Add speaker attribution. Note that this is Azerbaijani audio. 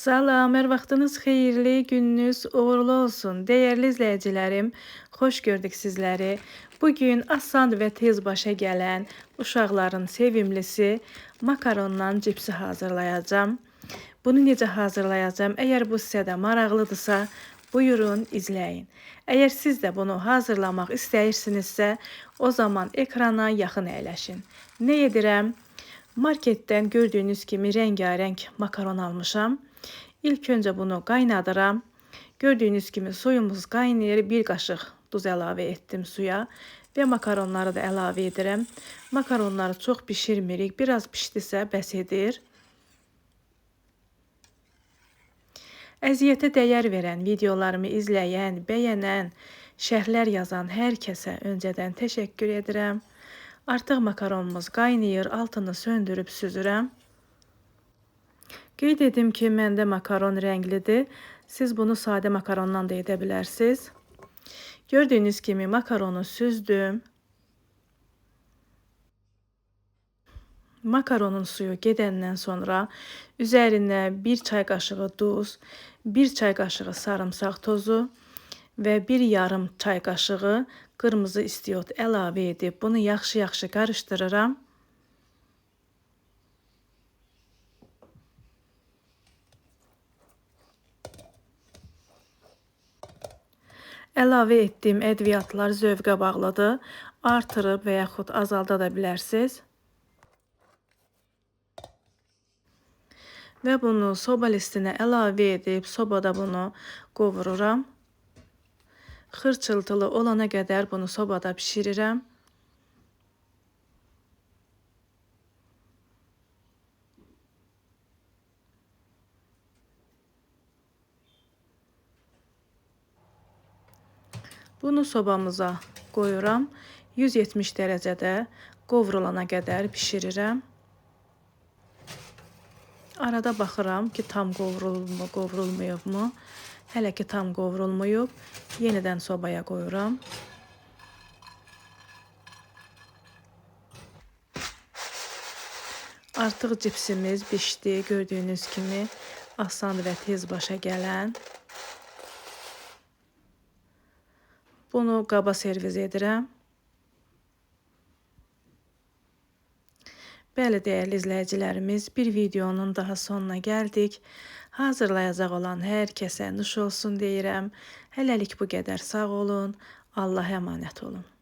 Speaker 1: Salam, hər vaxtınız xeyirli, gününüz uğurlu olsun. Dəyərli izləyicilərim, xoş gördük sizləri. Bugün asan və tez başa gələn uşaqların sevimlisi makarondan cipsi hazırlayacağım. Bunu necə hazırlayacağım? Əgər bu sizə də maraqlıdırsa, buyurun izləyin. Əgər siz də bunu hazırlamaq istəyirsinizsə, o zaman ekrana yaxın əyləşin. Nə edirəm? Marketdən gördüyünüz kimi rəngarəng makaron almışam. İlk öncə bunu qaynadıram. Gördüyünüz kimi suyumuz qaynayır. Bir qaşıq duz əlavə etdim suya və makaronları da əlavə edirəm. Makaronları çox bişirmirik. Biraz pişdisə bəs edir. Əziyyətə dəyər verən, videolarımı izləyən, bəyənən, şərhlər yazan hər kəsə öncədən təşəkkür edirəm. Artıq makaronumuz qaynayır, altını söndürüb süzürəm. Qeyd edim ki, məndə makaron rənglidir. Siz bunu sadə makarondan da edə bilərsiniz. Gördüyünüz kimi makaronu süzdüm. Makaronun suyu gedəndən sonra üzərinə 1 çay qaşığı duz, 1 çay qaşığı sarımsaq tozu və 1 yarım çay qaşığı qırmızı istiot əlavə edib bunu yaxşı-yaxşı qarışdırıram. Əlavə etdiyim ədviyyatlar zövqə bağlıdır. Artırıb və yaxud azalda da bilərsiniz. Və bunu soba listinə əlavə edib sobada bunu qovururam. Xırçıltılı olana qədər bunu sobada pişirirəm. Bunu sobamıza qoyuram. 170 dərəcədə qovrulana qədər pişirirəm. Arada baxıram ki, tam qovrulubmu, qovrulmayıbmı. Hələ ki tam qovrulmayıb. Yenidən sobaya qoyuram. Artıq cipsimiz pişdi. Gördüyünüz kimi asan və tez başa gələn. Bunu qaba servis edirəm. Bəli, dəyərli izləyicilərimiz, bir videonun daha sonuna gəldik. Hazırlayacaq olan hər kəsə nuş olsun deyirəm. Hələlik bu qədər sağ olun. Allah'a əmanət olun.